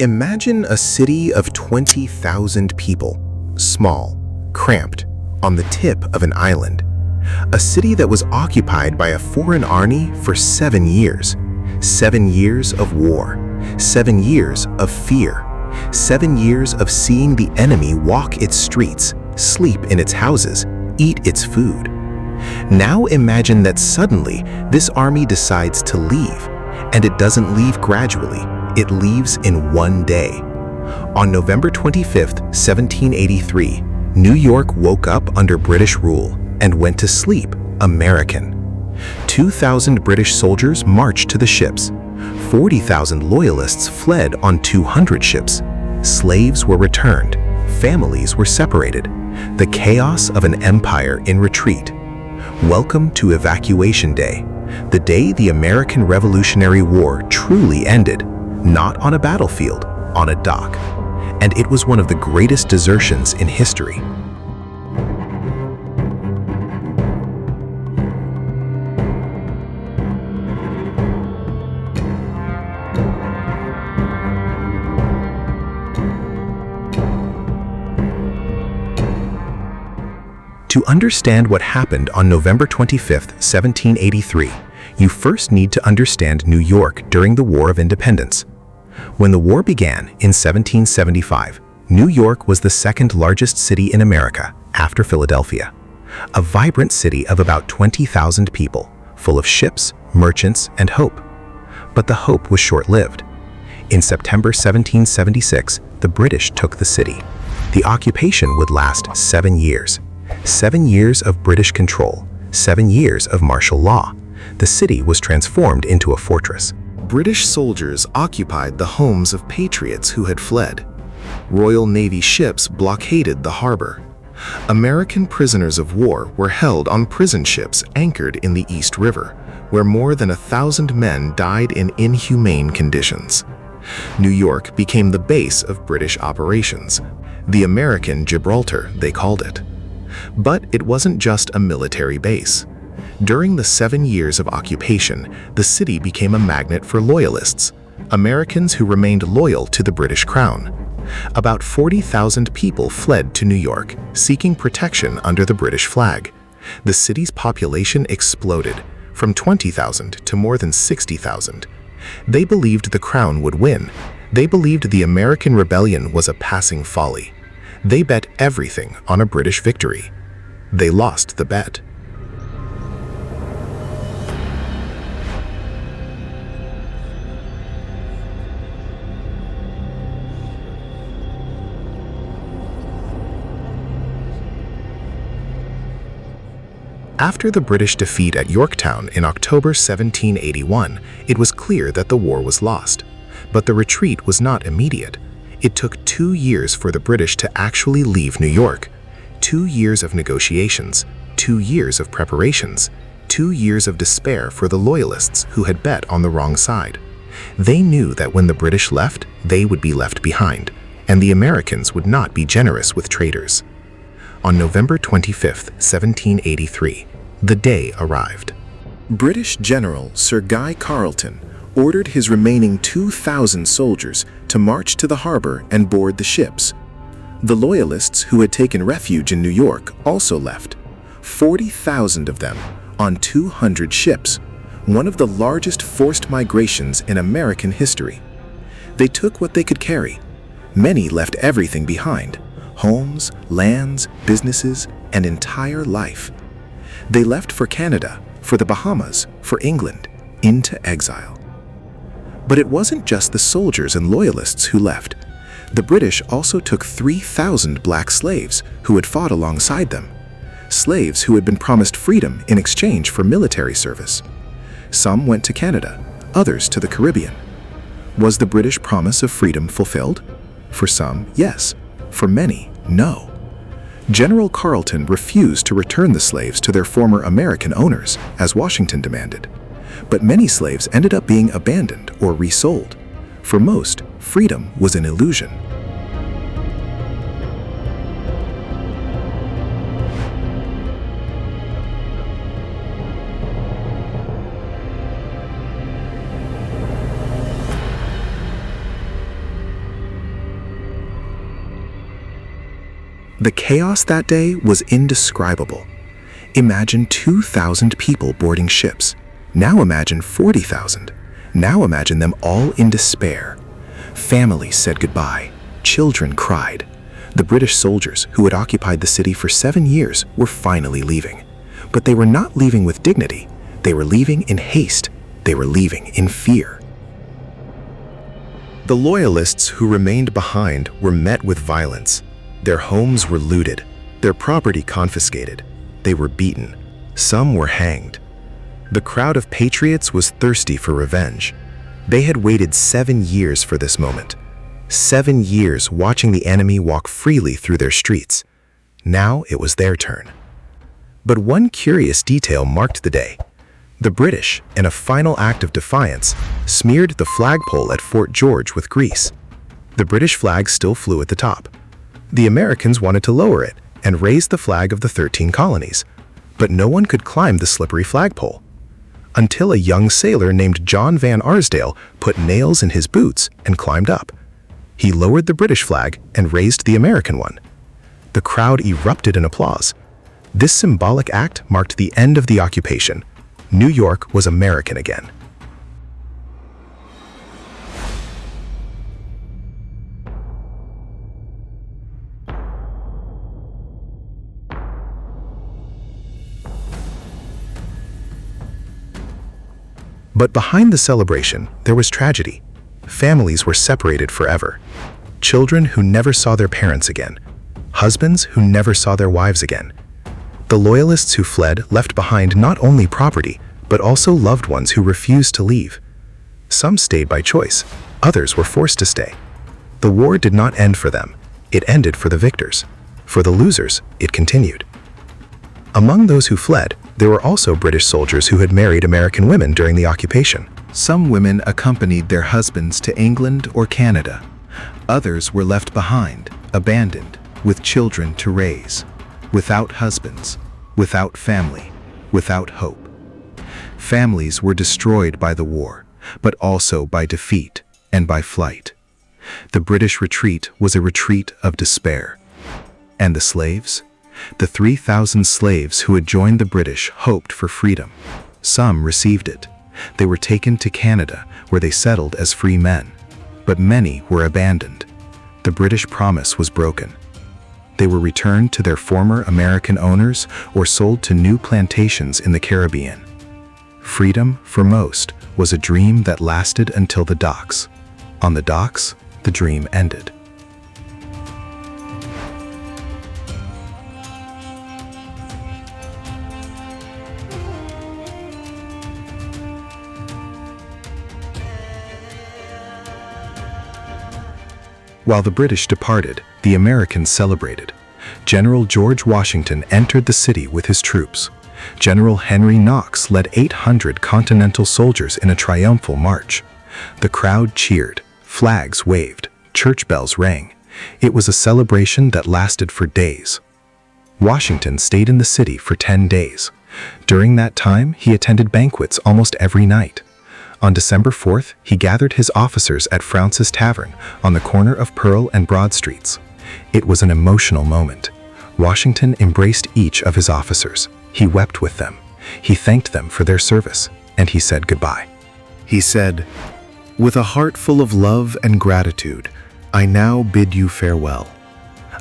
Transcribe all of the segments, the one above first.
Imagine a city of 20,000 people, small, cramped, on the tip of an island. A city that was occupied by a foreign army for 7 years. 7 years of war. 7 years of fear. 7 years of seeing the enemy walk its streets, sleep in its houses, eat its food. Now imagine that suddenly this army decides to leave, and it doesn't leave gradually. It leaves in one day. On November 25, 1783, New York woke up under British rule and went to sleep American. 2,000 British soldiers marched to the ships. 40,000 Loyalists fled on 200 ships. Slaves were returned. Families were separated. The chaos of an empire in retreat. Welcome to Evacuation Day, the day the American Revolutionary War truly ended. Not on a battlefield, on a dock. And it was one of the greatest desertions in history. To understand what happened on November 25, 1783, you first need to understand New York during the War of Independence. When the war began in 1775, New York was the second largest city in America after Philadelphia. A vibrant city of about 20,000 people, full of ships, merchants, and hope. But the hope was short-lived. In September 1776, the British took the city. The occupation would last 7 years. 7 years of British control, 7 years of martial law. The city was transformed into a fortress. British soldiers occupied the homes of patriots who had fled. Royal Navy ships blockaded the harbor. American prisoners of war were held on prison ships anchored in the East River, where more than 1,000 men died in inhumane conditions. New York became the base of British operations. The American Gibraltar, they called it. But it wasn't just a military base. During the 7 years of occupation, the city became a magnet for Loyalists, Americans who remained loyal to the British Crown. About 40,000 people fled to New York, seeking protection under the British flag. The city's population exploded, from 20,000 to more than 60,000. They believed the Crown would win. They believed the American rebellion was a passing folly. They bet everything on a British victory. They lost the bet. After the British defeat at Yorktown in October 1781, it was clear that the war was lost. But the retreat was not immediate. It took 2 years for the British to actually leave New York. 2 years of negotiations, 2 years of preparations, 2 years of despair for the Loyalists who had bet on the wrong side. They knew that when the British left, they would be left behind, and the Americans would not be generous with traitors. On November 25, 1783, the day arrived. British General Sir Guy Carleton ordered his remaining 2,000 soldiers to march to the harbor and board the ships. The Loyalists who had taken refuge in New York also left, 40,000 of them on 200 ships, one of the largest forced migrations in American history. They took what they could carry. Many left everything behind: homes, lands, businesses, and entire life. They left for Canada, for the Bahamas, for England, into exile. But it wasn't just the soldiers and Loyalists who left. The British also took 3,000 black slaves who had fought alongside them. Slaves who had been promised freedom in exchange for military service. Some went to Canada, others to the Caribbean. Was the British promise of freedom fulfilled? For some, yes. For many, no. General Carleton refused to return the slaves to their former American owners, as Washington demanded. But many slaves ended up being abandoned or resold. For most, freedom was an illusion. The chaos that day was indescribable. Imagine 2,000 people boarding ships. Now imagine 40,000. Now imagine them all in despair. Families said goodbye. Children cried. The British soldiers who had occupied the city for 7 years were finally leaving. But they were not leaving with dignity. They were leaving in haste. They were leaving in fear. The Loyalists who remained behind were met with violence. Their homes were looted, their property confiscated. They were beaten. Some were hanged. The crowd of patriots was thirsty for revenge. They had waited 7 years for this moment. 7 years watching the enemy walk freely through their streets. Now it was their turn. But one curious detail marked the day. The British, in a final act of defiance, smeared the flagpole at Fort George with grease. The British flag still flew at the top. The Americans wanted to lower it and raise the flag of the 13 colonies, but no one could climb the slippery flagpole. Until a young sailor named John Van Arsdale put nails in his boots and climbed up. He lowered the British flag and raised the American one. The crowd erupted in applause. This symbolic act marked the end of the occupation. New York was American again. But behind the celebration, there was tragedy. Families were separated forever. Children who never saw their parents again. Husbands who never saw their wives again. The Loyalists who fled left behind not only property, but also loved ones who refused to leave. Some stayed by choice, others were forced to stay. The war did not end for them. It ended for the victors. For the losers, it continued. Among those who fled, there were also British soldiers who had married American women during the occupation. Some women accompanied their husbands to England or Canada. Others were left behind, abandoned, with children to raise, without husbands, without family, without hope. Families were destroyed by the war, but also by defeat and by flight. The British retreat was a retreat of despair. And the slaves? The 3,000 slaves who had joined the British hoped for freedom. Some received it. They were taken to Canada, where they settled as free men. But many were abandoned. The British promise was broken. They were returned to their former American owners or sold to new plantations in the Caribbean. Freedom, for most, was a dream that lasted until the docks. On the docks, the dream ended. While the British departed, the Americans celebrated. General George Washington entered the city with his troops. General Henry Knox led 800 Continental soldiers in a triumphal march. The crowd cheered, flags waved, church bells rang. It was a celebration that lasted for days. Washington stayed in the city for 10 days. During that time, he attended banquets almost every night. On December 4th, he gathered his officers at Fraunces Tavern on the corner of Pearl and Broad Streets. It was an emotional moment. Washington embraced each of his officers. He wept with them. He thanked them for their service, and he said goodbye. He said, "With a heart full of love and gratitude, I now bid you farewell.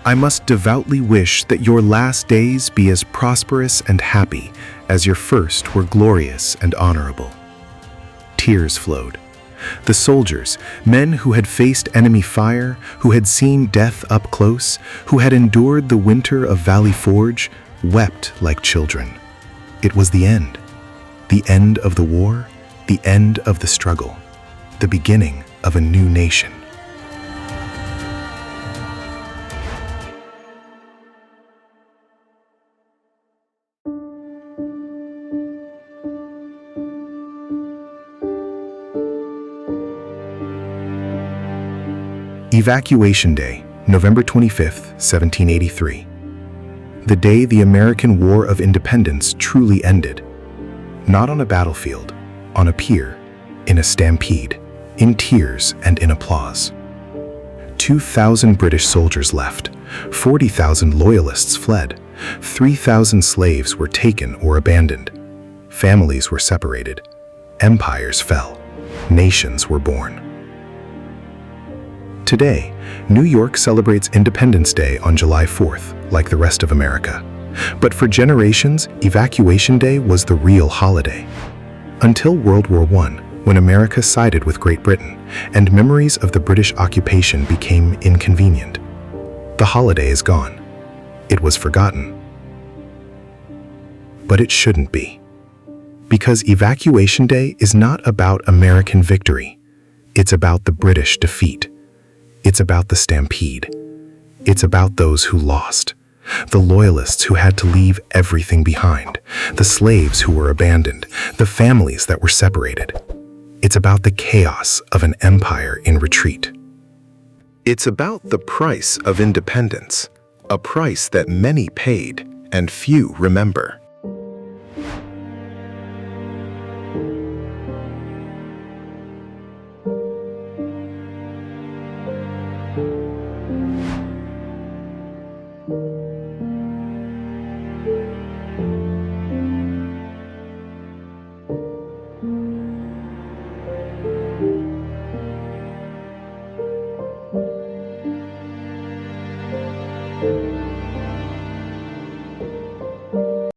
I must devoutly wish that your last days be as prosperous and happy as your first were glorious and honorable." Tears flowed. The soldiers, men who had faced enemy fire, who had seen death up close, who had endured the winter of Valley Forge, wept like children. It was the end of the war, the end of the struggle, the beginning of a new nation. Evacuation Day, November 25, 1783. The day the American War of Independence truly ended. Not on a battlefield, on a pier, in a stampede, in tears and in applause. 2,000 British soldiers left, 40,000 Loyalists fled, 3,000 slaves were taken or abandoned. Families were separated. Empires fell. Nations were born. Today, New York celebrates Independence Day on July 4th, like the rest of America. But for generations, Evacuation Day was the real holiday. Until World War I, when America sided with Great Britain, and memories of the British occupation became inconvenient. The holiday is gone. It was forgotten. But it shouldn't be. Because Evacuation Day is not about American victory. It's about the British defeat. It's about the Stampede. It's about those who lost. The Loyalists who had to leave everything behind. The slaves who were abandoned. The families that were separated. It's about the chaos of an empire in retreat. It's about the price of independence, a price that many paid and few remember.